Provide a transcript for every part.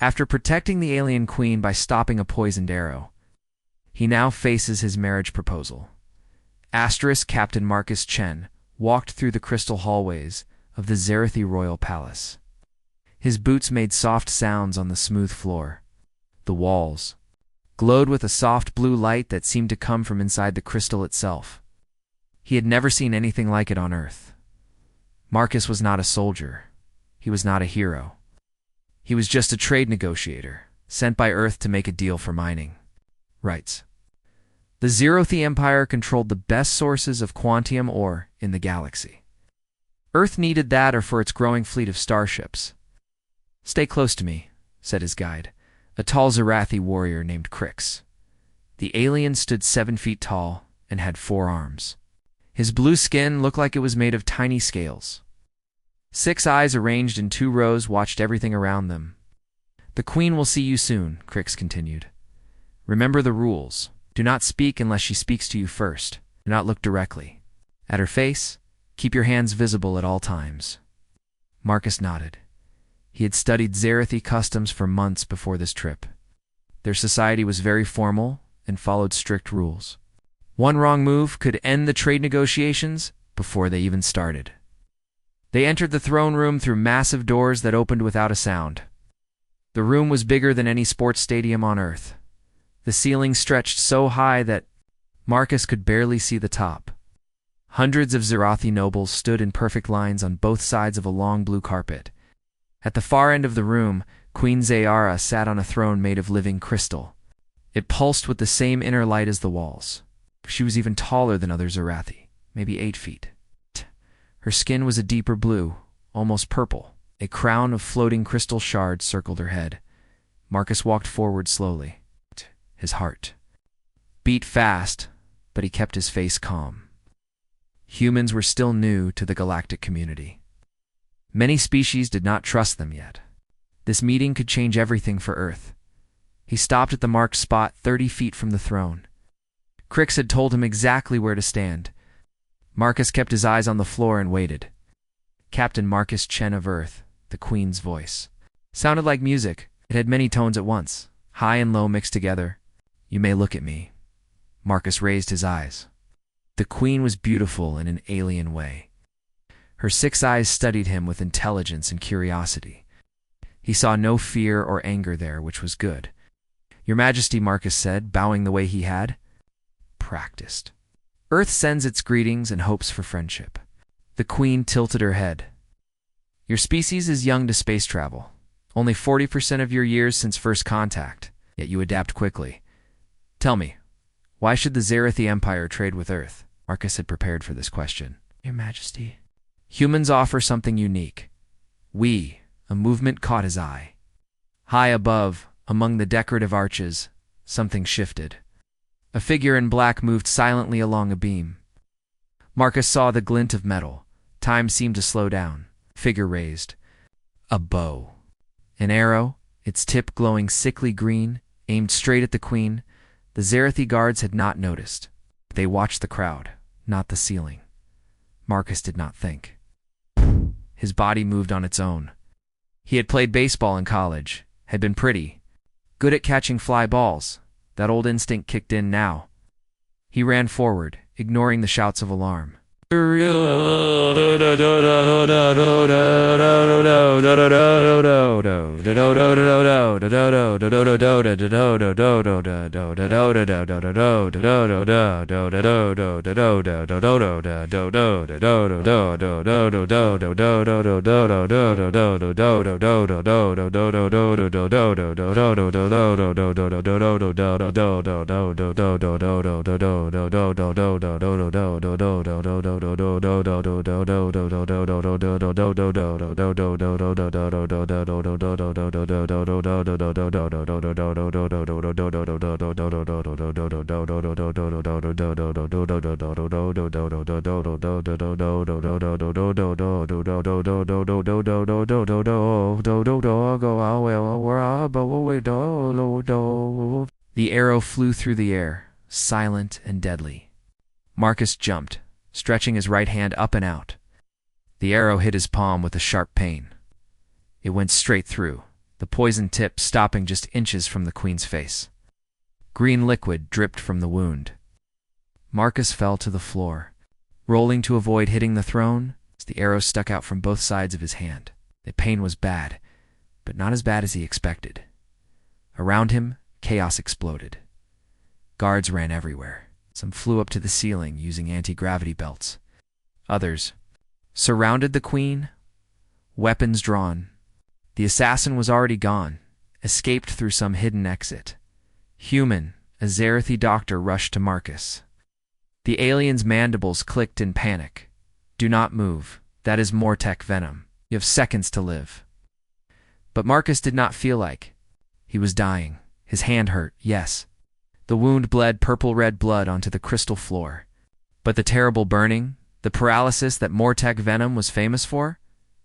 After protecting the alien queen by stopping a poisoned arrow, he now faces his marriage proposal. Captain Marcus Chen walked through the crystal hallways of the Scifi royal palace. His boots made soft sounds on the smooth floor. The walls glowed with a soft blue light that seemed to come from inside the crystal itself. He had never seen anything like it on Earth. Marcus was not a soldier. He was not a hero. He was just a trade negotiator, sent by Earth to make a deal for mining rights. The Scifi Empire controlled the best sources of quantium ore in the galaxy. Earth needed that or for its growing fleet of starships. "Stay close to me," said his guide, a tall Scifi warrior named Crix. The alien stood 7 feet tall and had 4 arms. His blue skin looked like it was made of tiny scales. 6 eyes arranged in 2 rows watched everything around them. "The Queen will see you soon," Crix continued. "Remember the rules. Do not speak unless she speaks to you first. Do not look directly at her face. Keep your hands visible at all times." Marcus nodded. He had studied Scifi customs for months before this trip. Their society was very formal and followed strict rules. One wrong move could end the trade negotiations before they even started. They entered the throne room through massive doors that opened without a sound. The room was bigger than any sports stadium on Earth. The ceiling stretched so high that Marcus could barely see the top. Hundreds of Scifi nobles stood in perfect lines on both sides of a long blue carpet. At the far end of the room, Queen Zayara sat on a throne made of living crystal. It pulsed with the same inner light as the walls. She was even taller than other Scifi, maybe 8 feet. Her skin was a deeper blue, almost purple. A crown of floating crystal shards circled her head. Marcus walked forward slowly. His heart beat fast, but he kept his face calm. Humans were still new to the galactic community. Many species did not trust them yet. This meeting could change everything for Earth. He stopped at the marked spot 30 feet from the throne. Crix had told him exactly where to stand. Marcus kept his eyes on the floor and waited. Captain Marcus Chen of Earth, the Queen's voice, sounded like music. It had many tones at once, high and low mixed together. "You may look at me." Marcus raised his eyes. The Queen was beautiful in an alien way. Her 6 eyes studied him with intelligence and curiosity. He saw no fear or anger there, which was good. "Your Majesty," Marcus said, bowing the way he had practiced. "Earth sends its greetings and hopes for friendship." The Queen tilted her head. "Your species is young to space travel. Only 40% of your years since first contact, yet you adapt quickly. Tell me, why should the Scifi Empire trade with Earth?" Marcus had prepared for this question. "Your Majesty." "Humans offer something unique. A movement caught his eye. High above, among the decorative arches, something shifted. A figure in black moved silently along a beam. Marcus saw the glint of metal. Time seemed to slow down. Figure raised. A bow. An arrow, its tip glowing sickly green, aimed straight at the Queen. The Scifi guards had not noticed. They watched the crowd, not the ceiling. Marcus did not think. His body moved on its own. He had played baseball in college, had been pretty good at catching fly balls. That old instinct kicked in now. He ran forward, ignoring the shouts of alarm. The arrow flew through the air, silent and deadly. Marcus jumped, stretching his right hand up and out. The arrow hit his palm with a sharp pain. It went straight through. the poison tip stopping just inches from the queen's face. Green liquid dripped from the wound. Marcus fell to the floor, rolling to avoid hitting the throne as the arrow stuck out from both sides of his hand. The pain was bad, but not as bad as he expected. Around him, chaos exploded. Guards ran everywhere. Some flew up to the ceiling using anti-gravity belts. Others surrounded the queen, weapons drawn. The assassin was already gone, escaped through some hidden exit. Human, a Scifi doctor rushed to Marcus. The alien's mandibles clicked in panic. "Do not move. That is Mortec venom. You have seconds to live." But Marcus did not feel like he was dying. His hand hurt, yes. The wound bled purple-red blood onto the crystal floor. But the terrible burning, the paralysis that Mortec venom was famous for?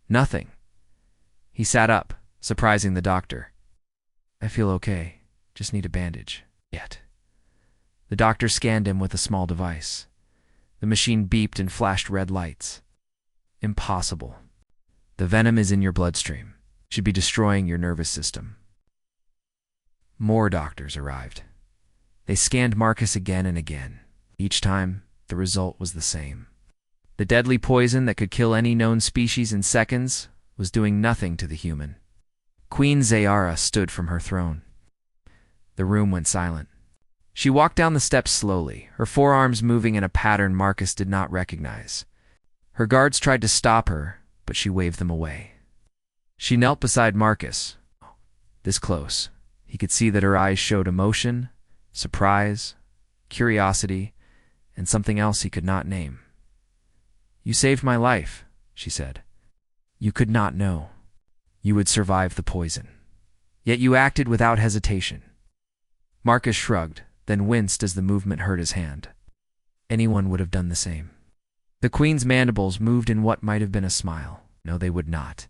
Nothing. He sat up, surprising the doctor. "I feel okay. Just need a bandage." Yet. The doctor scanned him with a small device. The machine beeped and flashed red lights. "Impossible. The venom is in your bloodstream. It should be destroying your nervous system." More doctors arrived. They scanned Marcus again and again. Each time, the result was the same. The deadly poison that could kill any known species in seconds was doing nothing to the human. Queen Zayara stood from her throne. The room went silent. She walked down the steps slowly, her forearms moving in a pattern Marcus did not recognize. Her guards tried to stop her, but she waved them away. She knelt beside Marcus. This close, he could see that her eyes showed emotion, surprise, curiosity, and something else he could not name. "You saved my life," she said. "You could not know. You would survive the poison. Yet you acted without hesitation." Marcus shrugged, then winced as the movement hurt his hand. Anyone would have done the same. The queen's mandibles moved in what might have been a smile. No, they would not.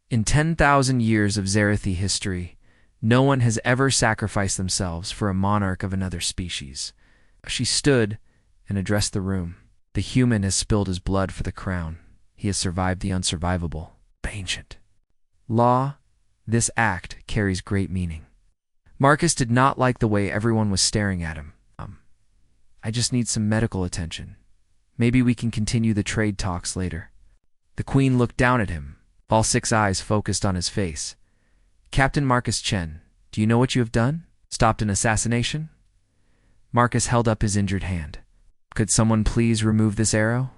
In 10,000 years of Scifi history, no one has ever sacrificed themselves for a monarch of another species. She stood and addressed the room. "The human has spilled his blood for the crown. He has survived the unsurvivable. The ancient law, this act carries great meaning." Marcus did not like the way everyone was staring at him. "I just need some medical attention. Maybe we can continue the trade talks later." The queen looked down at him, all 6 eyes focused on his face. "Captain Marcus Chen, do you know what you have done? Stopped an assassination?" Marcus held up his injured hand. "Could someone please remove this arrow?"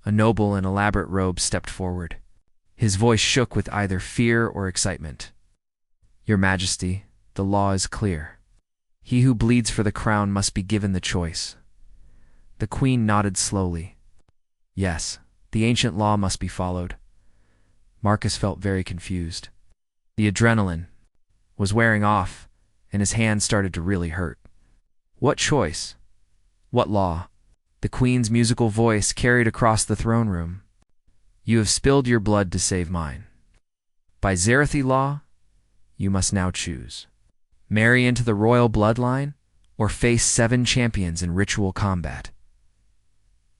A noble in elaborate robes stepped forward. His voice shook with either fear or excitement. "Your Majesty, the law is clear. He who bleeds for the crown must be given the choice." The queen nodded slowly. "Yes, the ancient law must be followed." Marcus felt very confused. The adrenaline was wearing off, and his hands started to really hurt. "What choice? What law?" The queen's musical voice carried across the throne room. "You have spilled your blood to save mine. By Scifi law, you must now choose. Marry into the royal bloodline, or face 7 champions in ritual combat."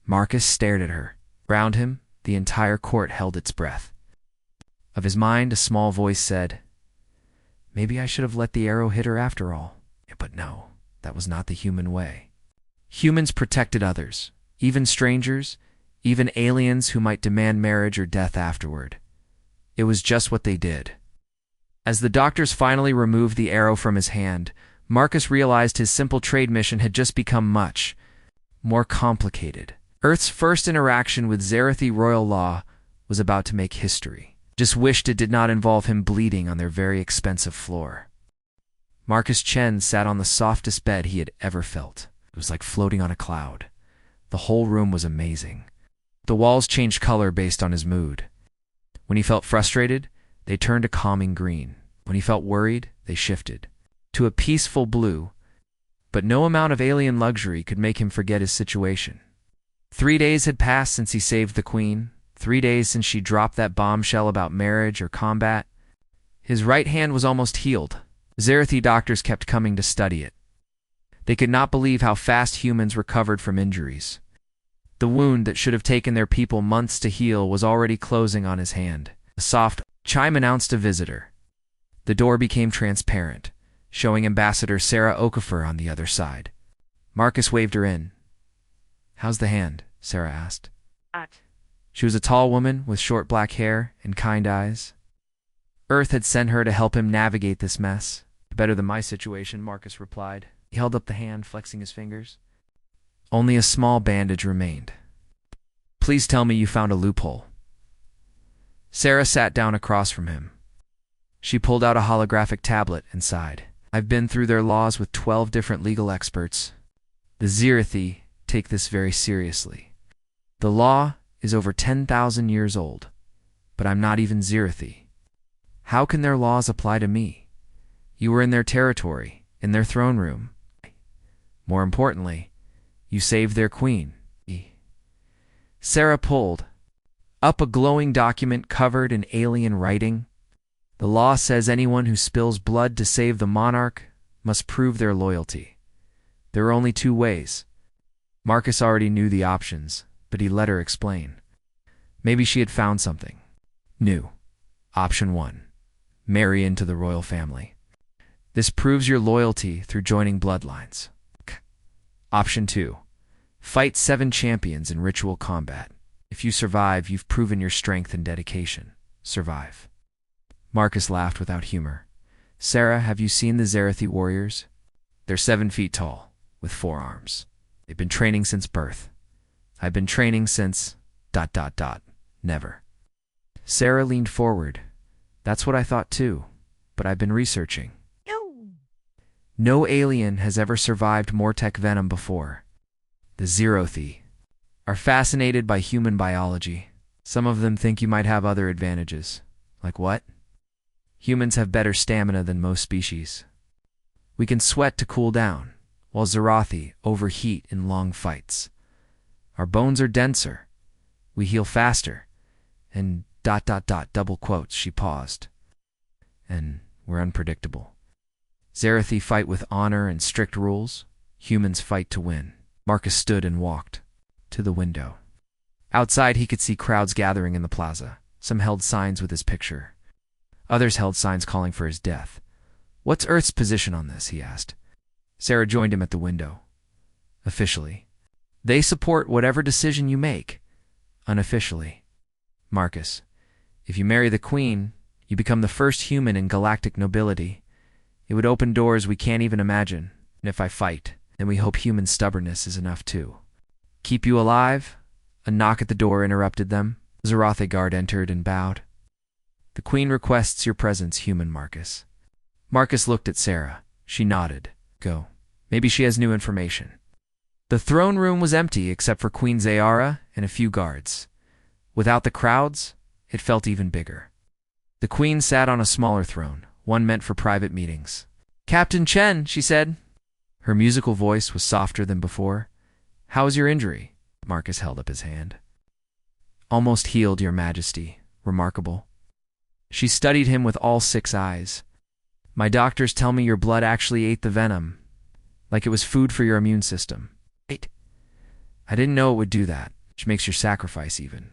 Marcus stared at her. Around him, the entire court held its breath. Of his mind, a small voice said, "Maybe I should have let the arrow hit her after all." But no, that was not the human way. Humans protected others, even strangers, even aliens who might demand marriage or death afterward. It was just what they did. As the doctors finally removed the arrow from his hand, Marcus realized his simple trade mission had just become much more complicated. Earth's first interaction with Scifi royal law was about to make history. Just wished it did not involve him bleeding on their very expensive floor. Marcus Chen sat on the softest bed he had ever felt. It was like floating on a cloud. The whole room was amazing. The walls changed color based on his mood. When he felt frustrated, they turned a calming green. When he felt worried, they shifted to a peaceful blue. But no amount of alien luxury could make him forget his situation. 3 days had passed since he saved the queen. 3 days since she dropped that bombshell about marriage or combat. His right hand was almost healed. Scifi doctors kept coming to study it. They could not believe how fast humans recovered from injuries. The wound that should have taken their people months to heal was already closing on his hand. A soft chime announced a visitor. The door became transparent, showing Ambassador Sarah Okafor on the other side. Marcus waved her in. "How's the hand?" Sarah asked. She was a tall woman with short black hair and kind eyes. Earth had sent her to help him navigate this mess. "Better than my situation," Marcus replied. He held up the hand, flexing his fingers. Only a small bandage remained. "Please tell me you found a loophole." Sarah sat down across from him. She pulled out a holographic tablet and sighed. "I've been through their laws with 12 different legal experts. The Scifi take this very seriously. The law is over 10,000 years old, but I'm not even Scifi. How can their laws apply to me? You were in their territory, in their throne room. More importantly, you saved their queen." Sarah pulled up a glowing document covered in alien writing. "The law says anyone who spills blood to save the monarch must prove their loyalty. There are only two ways." Marcus already knew the options, but he let her explain. Maybe she had found something new. Option 1. Marry into the royal family. This proves your loyalty through joining bloodlines. Option 2. Fight 7 champions in ritual combat. If you survive, you've proven your strength and dedication. Survive. Marcus laughed without humor. "Sarah, have you seen the Scifi warriors? They're 7 feet tall, with 4 arms. They've been training since birth. I've been training since... Never." Sarah leaned forward. "That's what I thought too, but I've been researching. No alien has ever survived Mortec venom before. The Scifi are fascinated by human biology. Some of them think you might have other advantages." "Like what?" "Humans have better stamina than most species. We can sweat to cool down, while Scifi overheat in long fights. Our bones are denser. We heal faster. And ... double quotes, she paused. And we're unpredictable. Scifi fight with honor and strict rules. Humans fight to win." Marcus stood and walked to the window. Outside, he could see crowds gathering in the plaza. Some held signs with his picture. Others held signs calling for his death. "What's Earth's position on this?" he asked. Sarah joined him at the window. "Officially, they support whatever decision you make. Unofficially, Marcus, if you marry the queen, you become the first human in galactic nobility. It would open doors we can't even imagine. And if I fight, then we hope human stubbornness is enough too." "Keep you alive?" A knock at the door interrupted them. The Scifi guard entered and bowed. "The queen requests your presence, human Marcus." Marcus looked at Sarah. She nodded. "Go. Maybe she has new information." The throne room was empty except for Queen Zayara and a few guards. Without the crowds, it felt even bigger. The queen sat on a smaller throne, one meant for private meetings. "Captain Chen," she said. Her musical voice was softer than before. "How is your injury?" Marcus held up his hand. "Almost healed, Your Majesty. Remarkable." She studied him with all 6 eyes. "My doctors tell me your blood actually ate the venom, like it was food for your immune system." "Wait. I didn't know it would do that, which makes your sacrifice even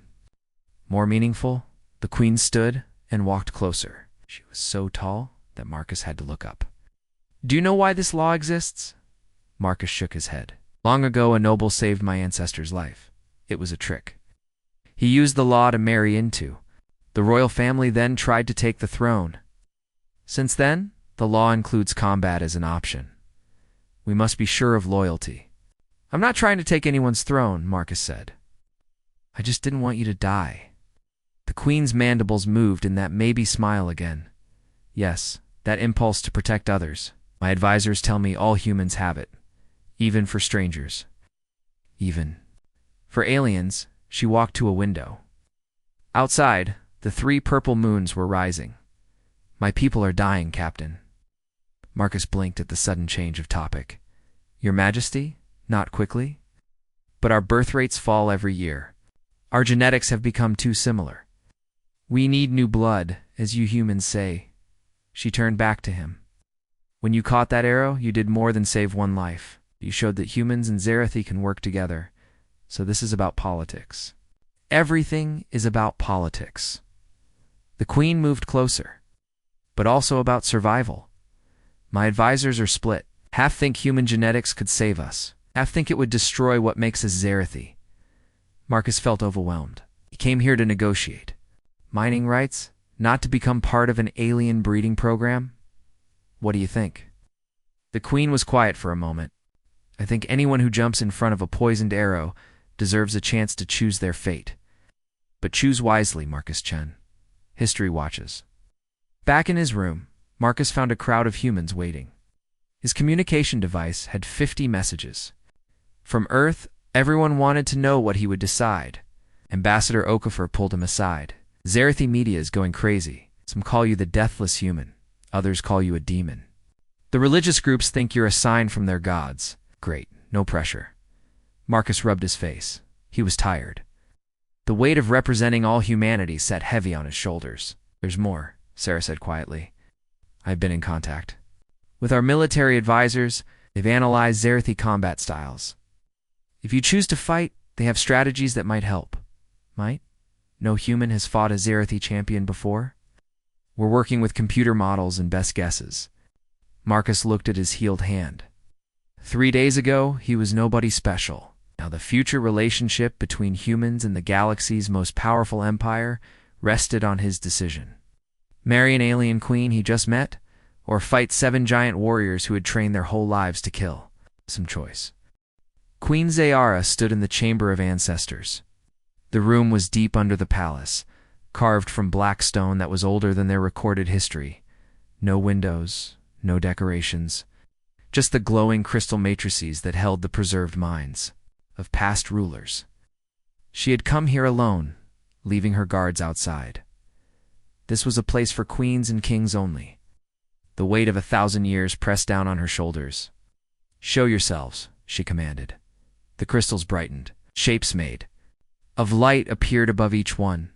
more meaningful." The queen stood and walked closer. She was so tall that Marcus had to look up. "Do you know why this law exists?" Marcus shook his head. "Long ago, a noble saved my ancestor's life. It was a trick. He used the law to marry into. The royal family then tried to take the throne. Since then, the law includes combat as an option. We must be sure of loyalty." "I'm not trying to take anyone's throne," Marcus said. "I just didn't want you to die." The queen's mandibles moved in that maybe smile again. "Yes, that impulse to protect others. My advisors tell me all humans have it, even for strangers. Even for aliens." She walked to a window. Outside, the 3 purple moons were rising. "My people are dying, Captain." Marcus blinked at the sudden change of topic. "Your Majesty? Not quickly? But our birth rates fall every year. Our genetics have become too similar. We need new blood, as you humans say." She turned back to him. "When you caught that arrow, you did more than save one life. You showed that humans and Scifi can work together. So this is about politics." "Everything is about politics." The queen moved closer. but also about survival. My advisors are split. Half think human genetics could save us. Half think it would destroy what makes us Scifi. Marcus felt overwhelmed. He came here to negotiate. Mining rights? Not to become part of an alien breeding program? What do you think? The queen was quiet for a moment. I think anyone who jumps in front of a poisoned arrow deserves a chance to choose their fate. But choose wisely, Marcus Chen. History watches. Back in his room, Marcus found a crowd of humans waiting. His communication device had 50 messages. From Earth, everyone wanted to know what he would decide. Ambassador Okafor pulled him aside. Scifi media is going crazy. Some call you the deathless human. Others call you a demon. The religious groups think you're a sign from their gods. Great, no pressure. Marcus rubbed his face. He was tired. The weight of representing all humanity sat heavy on his shoulders. There's more, Sarah said quietly. I've been in contact. With our military advisors, they've analyzed Scifi combat styles. If you choose to fight, they have strategies that might help. Might? No human has fought a Scifi champion before? We're working with computer models and best guesses. Marcus looked at his healed hand. 3 days ago, he was nobody special. Now the future relationship between humans and the galaxy's most powerful empire rested on his decision. Marry an alien queen he just met, or fight 7 giant warriors who had trained their whole lives to kill. Some choice. Queen Zayara stood in the Chamber of Ancestors. The room was deep under the palace, carved from black stone that was older than their recorded history. No windows, no decorations, just the glowing crystal matrices that held the preserved minds of past rulers. She had come here alone, leaving her guards outside. This was a place for queens and kings only. The weight of 1,000 years pressed down on her shoulders. Show yourselves, she commanded. The crystals brightened. Shapes made of light appeared above each one.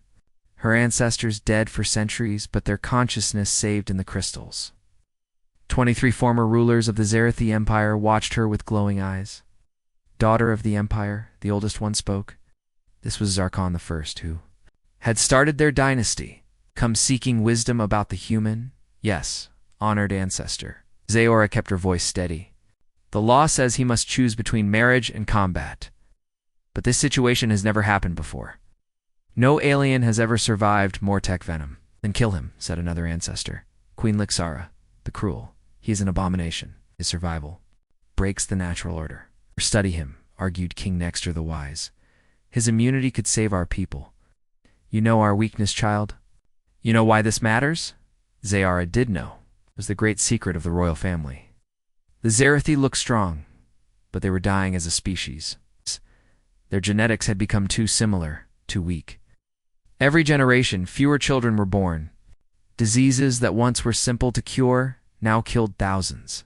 Her ancestors dead for centuries, but their consciousness saved in the crystals. 23 former rulers of the Scifi Empire watched her with glowing eyes. Daughter of the Empire, the oldest one spoke. This was Zarkon I, who had started their dynasty, come seeking wisdom about the human, yes, honored ancestor. Zayora kept her voice steady. The law says he must choose between marriage and combat. But this situation has never happened before. No alien has ever survived more tech venom. Then kill him, said another ancestor. Queen Lixara, the cruel. He is an abomination. His survival breaks the natural order. Study him, argued King Nexter the Wise. His immunity could save our people. You know our weakness, child? You know why this matters? Zayara did know. It was the great secret of the royal family. The Scifi looked strong, but they were dying as a species. Their genetics had become too similar, too weak. Every generation, fewer children were born. Diseases that once were simple to cure now killed thousands.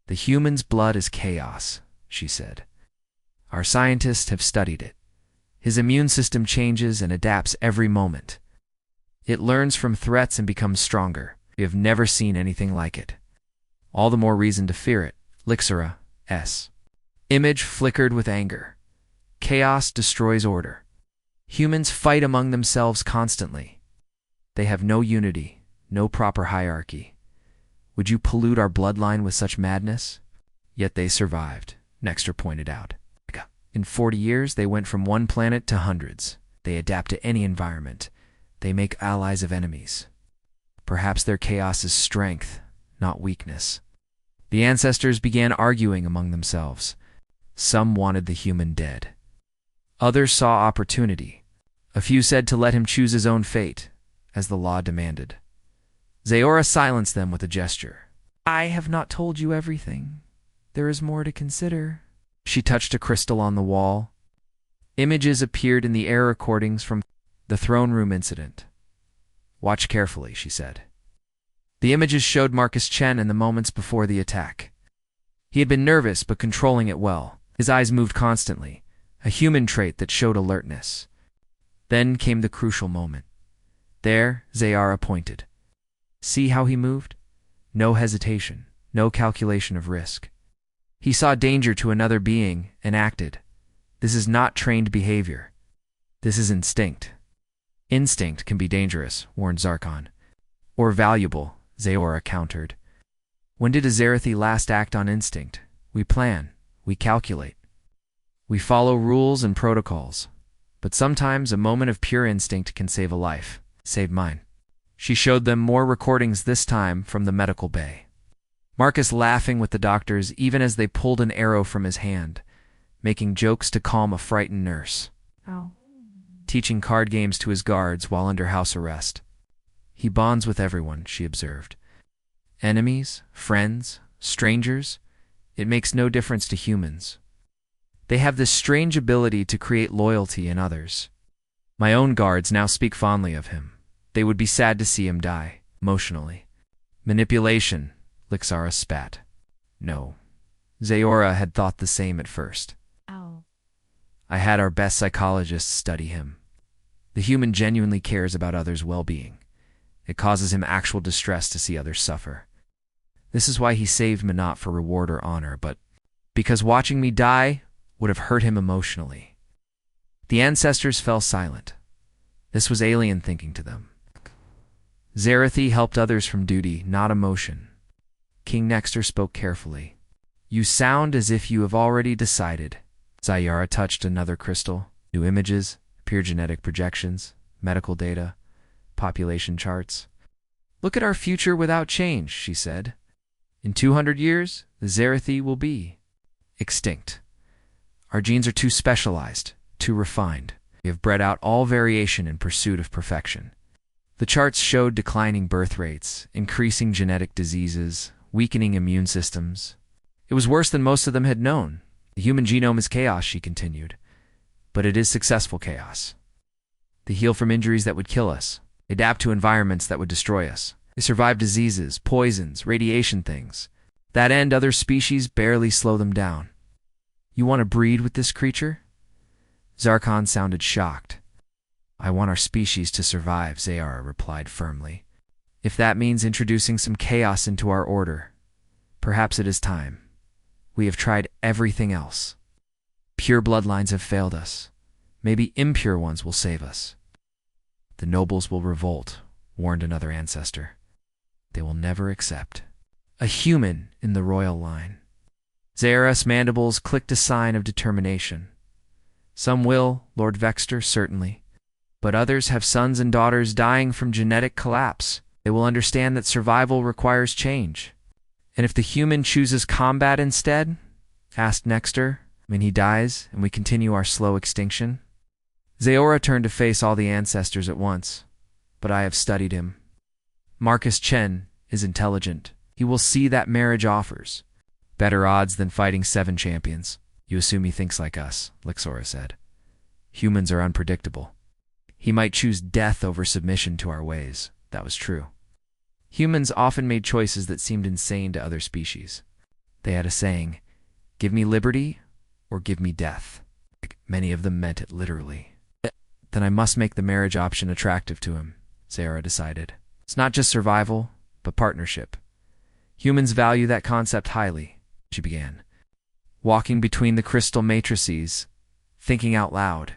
The human's blood is chaos, she said. Our scientists have studied it. His immune system changes and adapts every moment. It learns from threats and becomes stronger. We have never seen anything like it. All the more reason to fear it. Lixara, S. Image flickered with anger. Chaos destroys order. Humans fight among themselves constantly. They have no unity, no proper hierarchy. Would you pollute our bloodline with such madness? Yet they survived, Nexter pointed out. In 40 years, they went from one planet to hundreds. They adapt to any environment. They make allies of enemies. Perhaps their chaos is strength, not weakness. The ancestors began arguing among themselves. Some wanted the human dead. Others saw opportunity. A few said to let him choose his own fate, as the law demanded. Zayora silenced them with a gesture. I have not told you everything. There is more to consider. She touched a crystal on the wall. Images appeared in the air recordings from the throne room incident. Watch carefully, she said. The images showed Marcus Chen in the moments before the attack. He had been nervous but controlling it well. His eyes moved constantly, a human trait that showed alertness. Then came the crucial moment. There, Zayara pointed. See how he moved? No hesitation, no calculation of risk. He saw danger to another being and acted. This is not trained behavior. This is instinct. Instinct can be dangerous, warned Zarkon. Or valuable, Zeora countered. When did a Zerathi last act on instinct? We plan, we calculate. We follow rules and protocols. But sometimes a moment of pure instinct can save a life. Save mine. She showed them more recordings, this time from the medical bay. Marcus laughing with the doctors even as they pulled an arrow from his hand, making jokes to calm a frightened nurse. Oh. Teaching card games to his guards while under house arrest. He bonds with everyone, she observed. Enemies, friends, strangers, it makes no difference to humans. They have this strange ability to create loyalty in others. My own guards now speak fondly of him. They would be sad to see him die, emotionally. Manipulation, Lixara spat. No. Zeora had thought the same at first. Oh. I had our best psychologists study him. The human genuinely cares about others' well-being. It causes him actual distress to see others suffer. This is why he saved me not for reward or honor, but because watching me die would have hurt him emotionally. The ancestors fell silent. This was alien thinking to them. Zerathi helped others from duty, not emotion. King Nexter spoke carefully. You sound as if you have already decided. Zayara touched another crystal. New images, pure genetic projections, medical data, population charts. Look at our future without change, she said. In 200 years, the Zerathi will be extinct. Our genes are too specialized, too refined. We have bred out all variation in pursuit of perfection. The charts showed declining birth rates, increasing genetic diseases, weakening immune systems. It was worse than most of them had known. The human genome is chaos, she continued. But it is successful chaos. They heal from injuries that would kill us, adapt to environments that would destroy us. They survive diseases, poisons, radiation things. That end, other species barely slow them down. You want to breed with this creature? Zarkon sounded shocked. I want our species to survive, Zayara replied firmly. If that means introducing some chaos into our order, perhaps it is time. We have tried everything else. Pure bloodlines have failed us. Maybe impure ones will save us. The nobles will revolt, warned another ancestor. They will never accept a human in the royal line. Zayara's mandibles clicked a sign of determination. Some will, Lord Vexter, certainly. But others have sons and daughters dying from genetic collapse. They will understand that survival requires change. And if the human chooses combat instead? Asked Nexter. When he dies and we continue our slow extinction? Zeora turned to face all the ancestors at once. But I have studied him. Marcus Chen is intelligent. He will see that marriage offers better odds than fighting 7 champions. You assume he thinks like us, Lixora said. Humans are unpredictable. He might choose death over submission to our ways. That was true. Humans often made choices that seemed insane to other species. They had a saying, give me liberty or give me death. Many of them meant it literally. Then I must make the marriage option attractive to him, Zayara decided. It's not just survival, but partnership. Humans value that concept highly, she began. Walking between the crystal matrices, thinking out loud.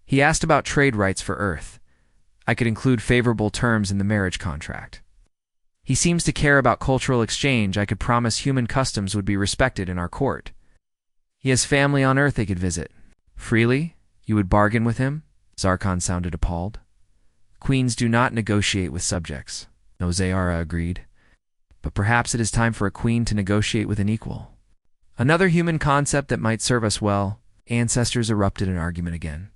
He asked about trade rights for Earth. I could include favorable terms in the marriage contract. He seems to care about cultural exchange. I could promise human customs would be respected in our court. He has family on Earth they could visit. Freely? You would bargain with him? Zarkon sounded appalled. Queens do not negotiate with subjects. No, Zayara agreed. But perhaps it is time for a queen to negotiate with an equal. Another human concept that might serve us well. Ancestors erupted in argument again.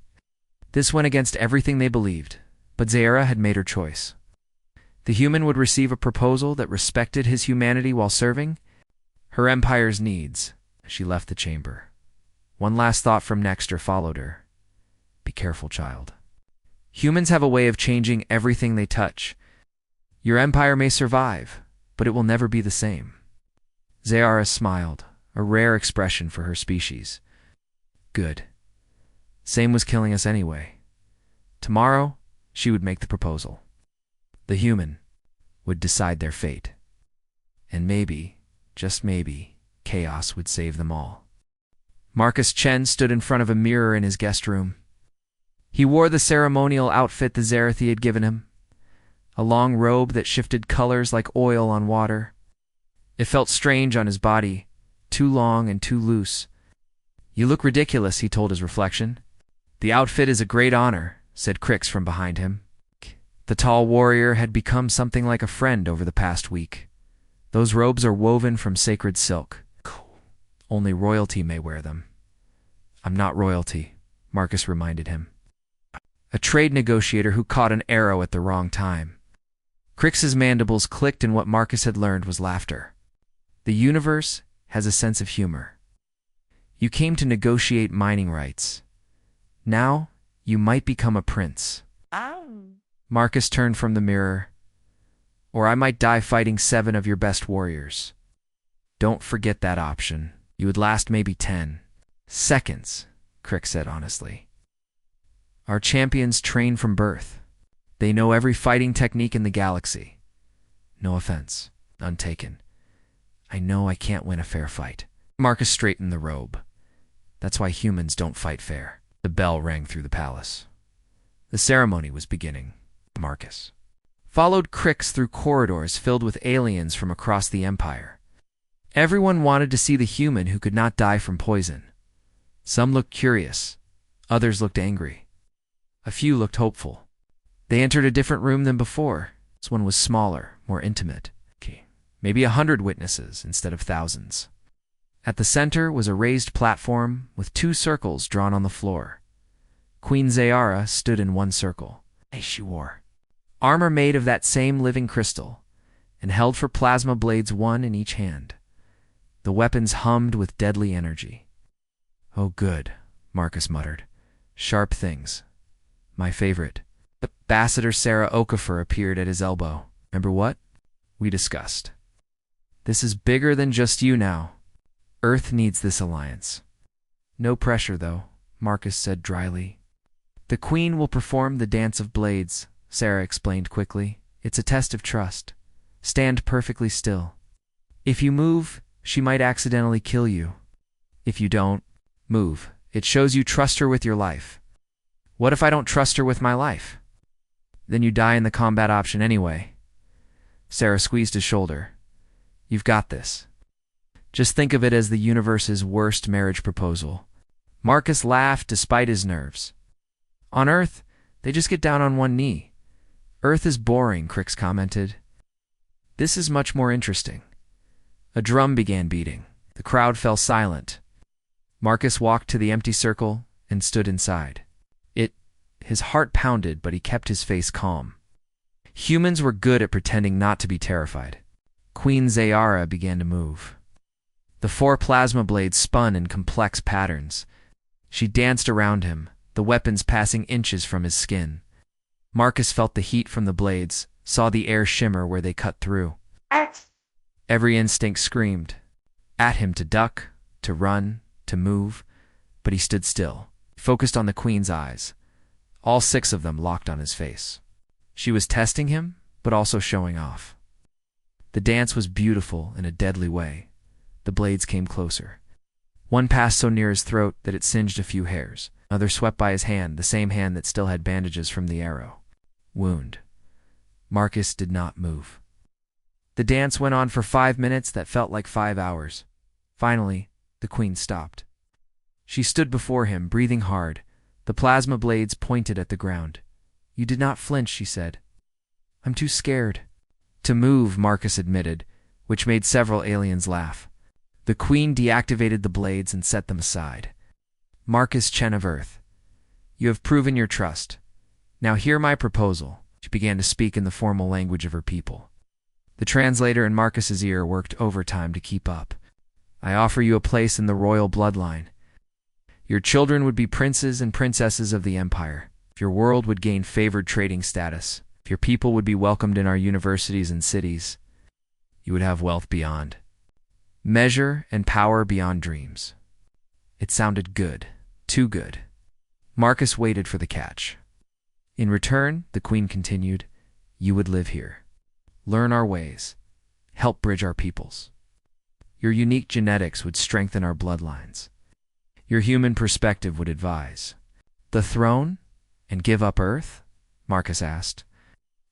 This went against everything they believed, but Zayara had made her choice. The human would receive a proposal that respected his humanity while serving her empire's needs. She left the chamber. One last thought from Nexter followed her. Be careful, child. Humans have a way of changing everything they touch. Your empire may survive, but it will never be the same. Zayara smiled, a rare expression for her species. Good. Same was killing us anyway. Tomorrow, she would make the proposal. The human would decide their fate. And maybe, just maybe, chaos would save them all. Marcus Chen stood in front of a mirror in his guest room. He wore the ceremonial outfit the Zerathi had given him. a long robe that shifted colors like oil on water. It felt strange on his body, too long and too loose. "You look ridiculous," he told his reflection. "The outfit is a great honor," said Crix from behind him. The tall warrior had become something like a friend over the past week. "Those robes are woven from sacred silk. Only royalty may wear them." "I'm not royalty," Marcus reminded him. A trade negotiator who caught an arrow at the wrong time. Crix's mandibles clicked, and what Marcus had learned was laughter. The universe has a sense of humor. You came to negotiate mining rights. Now, you might become a prince. Marcus turned from the mirror. "Or I might die fighting 7 of your best warriors." "Don't forget that option. You would last maybe 10 seconds, Crix said honestly. "Our champions train from birth. They know every fighting technique in the galaxy." "No offense. None taken. I know I can't win a fair fight." Marcus straightened the robe. "That's why humans don't fight fair." The bell rang through the palace. The ceremony was beginning. Marcus followed Crix through corridors filled with aliens from across the Empire. Everyone wanted to see the human who could not die from poison. Some looked curious. Others looked angry. A few looked hopeful. They entered a different room than before. This one was smaller, more intimate. Maybe 100 witnesses instead of thousands. At the center was a raised platform with 2 circles drawn on the floor. Queen Zayara stood in one circle. She wore armor made of that same living crystal, and held for plasma blades, 1 in each hand. The weapons hummed with deadly energy. "Oh good," Marcus muttered. "Sharp things. My favorite." Ambassador Sarah Okafor appeared at his elbow. "Remember what we discussed? This is bigger than just you now. Earth needs this alliance." "No pressure, though," Marcus said dryly. "The Queen will perform the Dance of Blades," Sarah explained quickly. "It's a test of trust. Stand perfectly still. If you move, she might accidentally kill you. If you don't move, it shows you trust her with your life." "What if I don't trust her with my life?" "Then you die in the combat option anyway." Sarah squeezed his shoulder. "You've got this. Just think of it as the universe's worst marriage proposal." Marcus laughed despite his nerves. "On Earth, they just get down on one knee." "Earth is boring," Crix commented. "This is much more interesting." A drum began beating. The crowd fell silent. Marcus walked to the empty circle and stood inside. His heart pounded, but he kept his face calm. Humans were good at pretending not to be terrified. Queen Zayara began to move. The 4 plasma blades spun in complex patterns. She danced around him, the weapons passing inches from his skin. Marcus felt the heat from the blades, saw the air shimmer where they cut through. Every instinct screamed at him to duck, to run, to move, but he stood still, focused on the Queen's eyes. All 6 of them locked on his face. She was testing him, but also showing off. The dance was beautiful in a deadly way. The blades came closer. One passed so near his throat that it singed a few hairs. Another swept by his hand, the same hand that still had bandages from the arrow. Wound. Marcus did not move. The dance went on for 5 minutes that felt like 5 hours. Finally, the Queen stopped. She stood before him, breathing hard. The plasma blades pointed at the ground. "You did not flinch," she said. "I'm too scared to move," Marcus admitted, which made several aliens laugh. The Queen deactivated the blades and set them aside. "Marcus Chen of Earth, you have proven your trust. Now hear my proposal." She began to speak in the formal language of her people. The translator in Marcus's ear worked overtime to keep up. "I offer you a place in the royal bloodline. Your children would be princes and princesses of the Empire. Your world would gain favored trading status. Your people would be welcomed in our universities and cities. You would have wealth beyond measure and power beyond dreams." It sounded good, too good. Marcus waited for the catch. "In return," the Queen continued, "you would live here, learn our ways, help bridge our peoples. Your unique genetics would strengthen our bloodlines. Your human perspective would advise." "The throne? And give up Earth?" Marcus asked.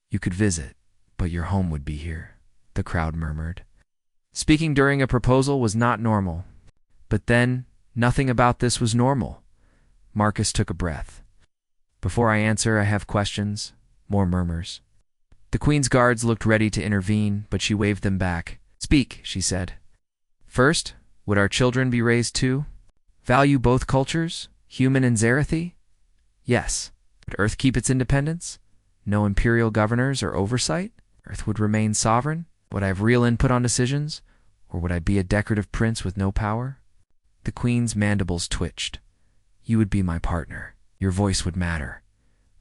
"You could visit. But your home would be here, the crowd murmured. Speaking during a proposal was not normal. But then, nothing about this was normal. Marcus took a breath. Before I answer, I have questions. More murmurs. The Queen's guards looked ready to intervene, but she waved them back. Speak, she said. First, would our children be raised too? Value both cultures, human and Zarathi? Yes. Would Earth keep its independence? No imperial governors or oversight? Earth would remain sovereign? Would I have real input on decisions? Or would I be a decorative prince with no power? The Queen's mandibles twitched. You would be my partner. Your voice would matter.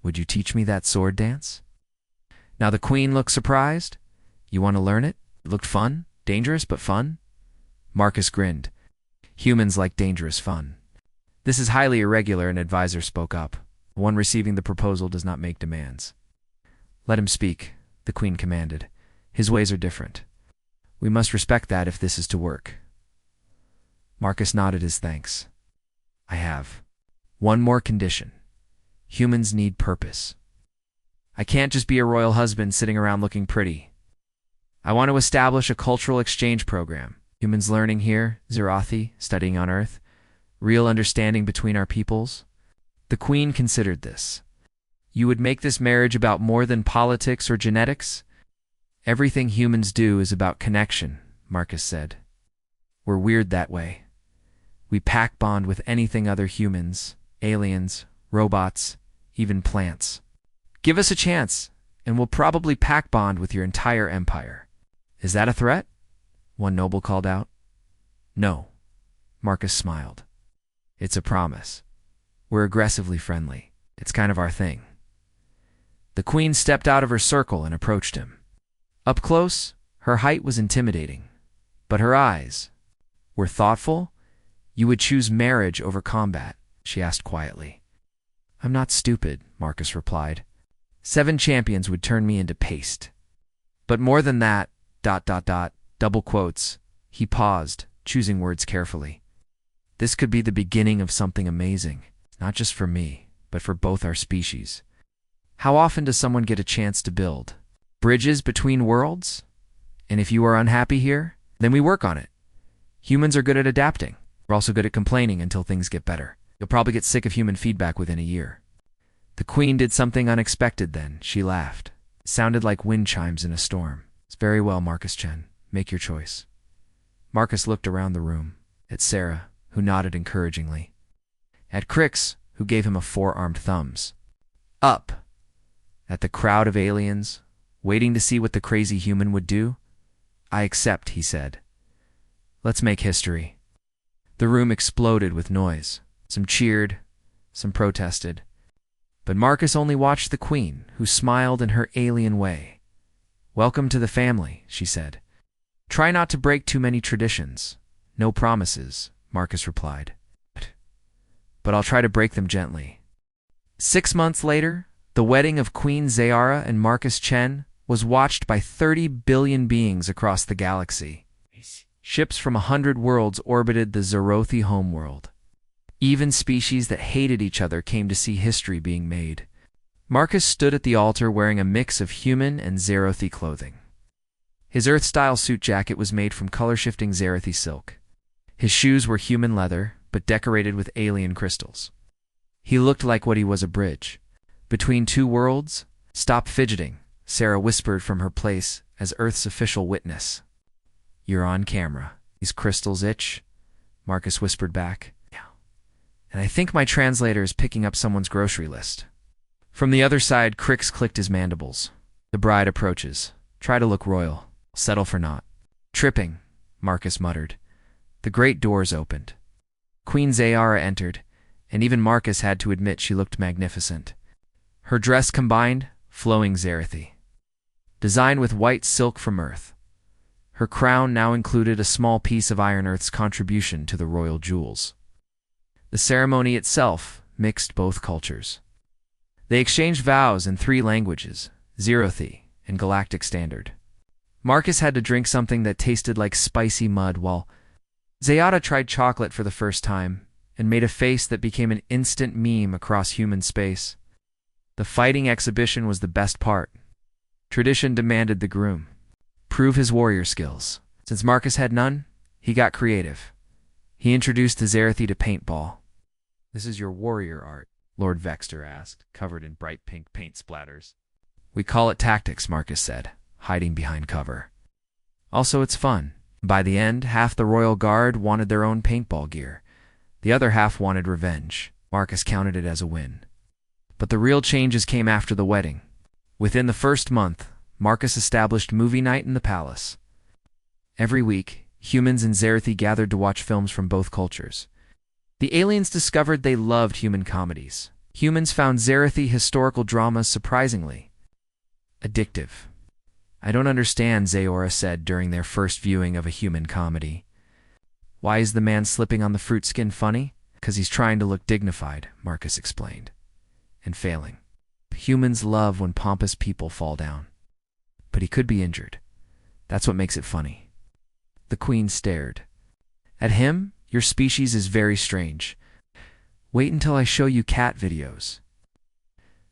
Would you teach me that sword dance? Now the Queen looked surprised. You want to learn it? It looked fun. Dangerous, but fun. Marcus grinned. Humans like dangerous fun. This is highly irregular, an advisor spoke up. One receiving the proposal does not make demands. Let him speak, the Queen commanded. His ways are different. We must respect that if this is to work. Marcus nodded his thanks. I have one more condition. Humans need purpose. I can't just be a royal husband sitting around looking pretty. I want to establish a cultural exchange program. Humans learning here, Zarathi, studying on Earth, real understanding between our peoples. The Queen considered this. You would make this marriage about more than politics or genetics? Everything humans do is about connection, Marcus said. We're weird that way. We pack bond with anything other humans, aliens, robots, even plants. Give us a chance, and we'll probably pack bond with your entire empire. Is that a threat? One noble called out. No, Marcus smiled. It's a promise. We're aggressively friendly. It's kind of our thing. The Queen stepped out of her circle and approached him. Up close, her height was intimidating, but her eyes were thoughtful. You would choose marriage over combat, she asked quietly. I'm not stupid, Marcus replied. 7 champions would turn me into paste. But more than that, ... double quotes. He paused, choosing words carefully. This could be the beginning of something amazing, not just for me, but for both our species. How often does someone get a chance to build bridges between worlds? And if you are unhappy here, then we work on it. Humans are good at adapting. We're also good at complaining until things get better. You'll probably get sick of human feedback within a year. The Queen did something unexpected then. She laughed. It sounded like wind chimes in a storm. It's very well, Marcus Chen. Make your choice. Marcus looked around the room, at Sarah, who nodded encouragingly, at Crix, who gave him a 4-armed thumbs up, at the crowd of aliens, waiting to see what the crazy human would do. I accept, he said. Let's make history. The room exploded with noise. Some cheered, some protested. But Marcus only watched the Queen, who smiled in her alien way. Welcome to the family, she said. Try not to break too many traditions. No promises, Marcus replied. But I'll try to break them gently. 6 months later, the wedding of Queen Zayara and Marcus Chen was watched by 30 billion beings across the galaxy. Ships from 100 worlds orbited the Zarathi homeworld. Even species that hated each other came to see history being made. Marcus stood at the altar wearing a mix of human and Zarathi clothing. His Earth-style suit jacket was made from color-shifting Zarathi silk. His shoes were human leather, but decorated with alien crystals. He looked like what he was, a bridge. Between 2 worlds, stop fidgeting, Sarah whispered from her place as Earth's official witness. You're on camera. These crystals itch, Marcus whispered back. Yeah. And I think my translator is picking up someone's grocery list. From the other side, Crix clicked his mandibles. The bride approaches. Try to look royal. Settle for not. Tripping, Marcus muttered. The great doors opened. Queen Zayara entered, and even Marcus had to admit she looked magnificent. Her dress combined, flowing Zarathi, designed with white silk from Earth. Her crown now included a small piece of Iron Earth's contribution to the royal jewels. The ceremony itself mixed both cultures. They exchanged vows in 3 languages, Zarathi and Galactic Standard. Marcus had to drink something that tasted like spicy mud, while Zayada tried chocolate for the first time and made a face that became an instant meme across human space. The fighting exhibition was the best part. Tradition demanded the groom prove his warrior skills. Since Marcus had none, he got creative. He introduced the Zarathi to paintball. "This is your warrior art?" Lord Vexter asked, covered in bright pink paint splatters. "We call it tactics," Marcus said, hiding behind cover. "Also, it's fun." By the end, half the royal guard wanted their own paintball gear. The other half wanted revenge. Marcus counted it as a win. But the real changes came after the wedding. Within the first month, Marcus established movie night in the palace. Every week, humans and Zarathi gathered to watch films from both cultures. The aliens discovered they loved human comedies. Humans found Zarathi historical dramas surprisingly addictive. "I don't understand," Zaora said during their first viewing of a human comedy. "Why is the man slipping on the fruit skin funny?" "'Cause he's trying to look dignified," Marcus explained. "And failing. Humans love when pompous people fall down. But he could be injured. That's what makes it funny." The queen stared. "At him? Your species is very strange. Wait until I show you cat videos."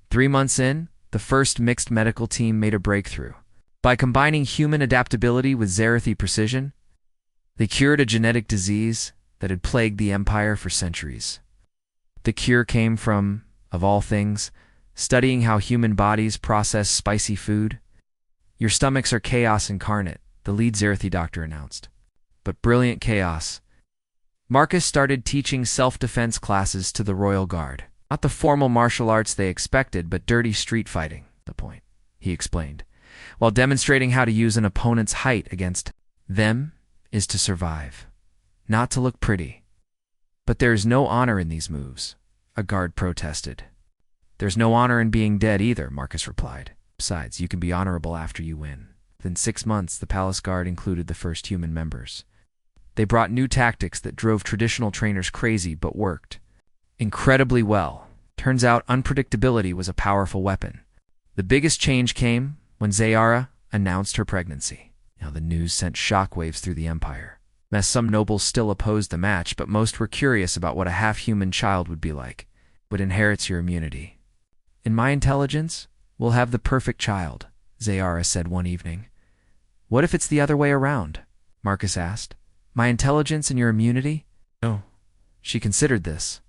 3 months in, the first mixed medical team made a breakthrough. By combining human adaptability with Zarathi precision, they cured a genetic disease that had plagued the Empire for centuries. The cure came from, of all things, studying how human bodies process spicy food. "Your stomachs are chaos incarnate," the lead Zarathi doctor announced. But brilliant chaos. Marcus started teaching self-defense classes to the royal guard. Not the formal martial arts they expected, but dirty street fighting. "The point," he explained, while demonstrating how to use an opponent's height against them, "is to survive, not to look pretty." "But there is no honor in these moves," a guard protested. "There's no honor in being dead either," Marcus replied. "Besides, you can be honorable after you win." Within 6 months, the palace guard included the first human members. They brought new tactics that drove traditional trainers crazy but worked incredibly well. Turns out unpredictability was a powerful weapon. The biggest change came when Zayara announced her pregnancy. Now the news sent shockwaves through the empire. As some nobles still opposed the match, but most were curious about what a half-human child would be like. Would inherit your immunity. "In my intelligence, we'll have the perfect child," Zayara said one evening. "What if it's the other way around?" Marcus asked. "My intelligence and your immunity?" "No." She considered this.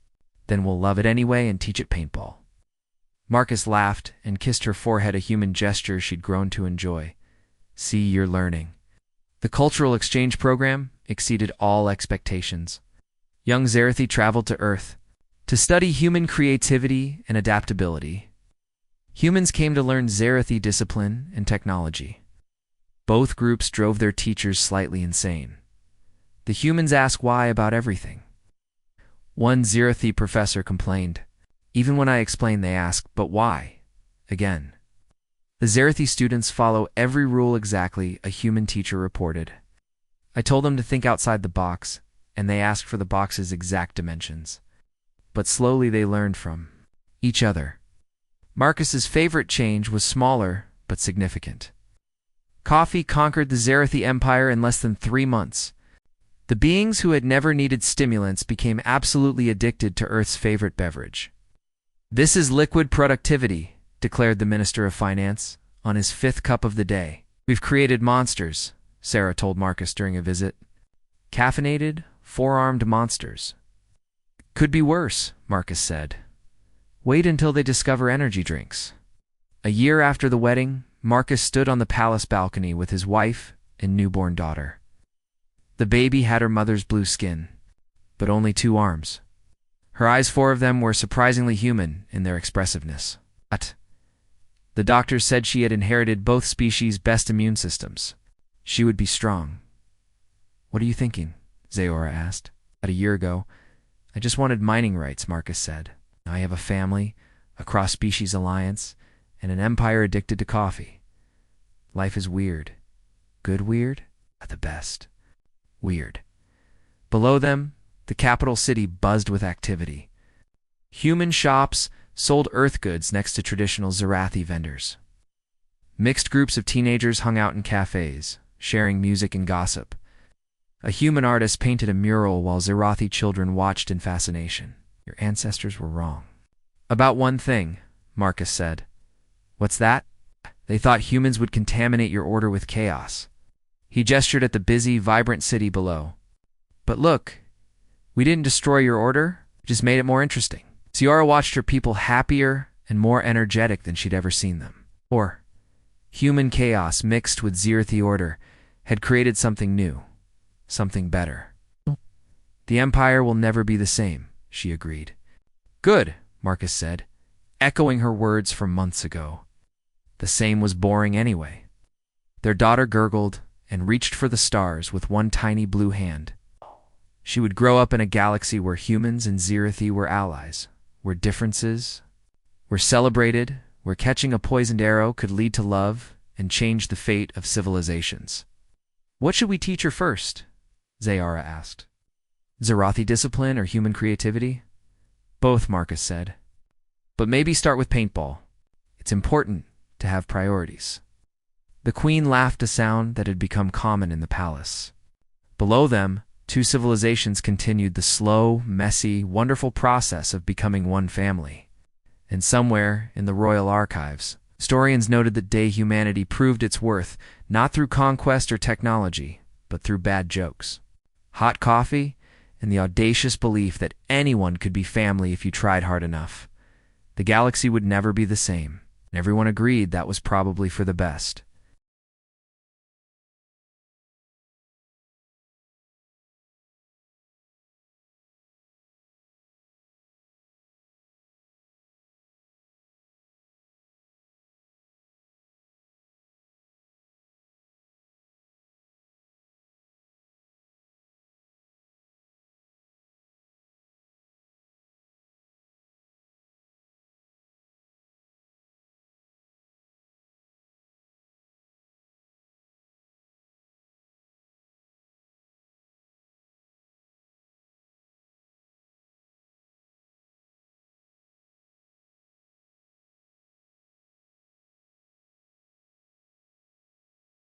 "Then we'll love it anyway and teach it paintball." Marcus laughed and kissed her forehead, a human gesture she'd grown to enjoy. "See, you're learning." The cultural exchange program exceeded all expectations. Young Zarathi traveled to Earth to study human creativity and adaptability. Humans came to learn Zarathi discipline and technology. Both groups drove their teachers slightly insane. The humans asked why about everything. One Zarathi professor complained, "Even when I explain, they ask, 'But why?' again." The Zarathi students follow every rule exactly, a human teacher reported. "I told them to think outside the box, and they asked for the box's exact dimensions. But slowly they learned from each other." Marcus's favorite change was smaller but significant. Coffee conquered the Zarathi Empire in less than 3 months. The beings who had never needed stimulants became absolutely addicted to Earth's favorite beverage. "This is liquid productivity," declared the Minister of Finance on his 5th cup of the day. "We've created monsters," Sarah told Marcus during a visit. "Caffeinated, 4-armed monsters." "Could be worse," Marcus said. "Wait until they discover energy drinks." A year after the wedding, Marcus stood on the palace balcony with his wife and newborn daughter. The baby had her mother's blue skin, but only 2 arms. Her eyes, 4 of them, were surprisingly human in their expressiveness. But the doctors said she had inherited both species' best immune systems. She would be strong. "What are you thinking?" Zaora asked. "About a year ago, I just wanted mining rights," Marcus said. "Now I have a family, a cross-species alliance, and an empire addicted to coffee. Life is weird. Good weird? At the best. Weird." Below them, the capital city buzzed with activity. Human shops sold earth goods next to traditional Zarathi vendors. Mixed groups of teenagers hung out in cafes, sharing music and gossip. A human artist painted a mural while Zarathi children watched in fascination. "Your ancestors were wrong." "About one thing," Marcus said. "What's that?" They thought humans would contaminate your order with chaos. He gestured at the busy, vibrant city below. But look, we didn't destroy your order, just made it more interesting. Ciara watched her people happier and more energetic than she'd ever seen them. Or, human chaos mixed with Xerathi order had created something new, something better. The Empire will never be the same, she agreed. Good, Marcus said, echoing her words from months ago. The same was boring anyway. Their daughter gurgled and reached for the stars with one tiny blue hand. She would grow up in a galaxy where humans and Xerathi were allies, where differences were celebrated, where catching a poisoned arrow could lead to love and change the fate of civilizations. What should we teach her first? Zayara asked. Xerathi discipline or human creativity? Both, Marcus said. But maybe start with paintball. It's important to have priorities. The queen laughed, a sound that had become common in the palace. Below them, two civilizations continued the slow, messy, wonderful process of becoming one family. And somewhere in the royal archives, historians noted that day humanity proved its worth not through conquest or technology, but through bad jokes, hot coffee, and the audacious belief that anyone could be family if you tried hard enough. The galaxy would never be the same, and everyone agreed that was probably for the best.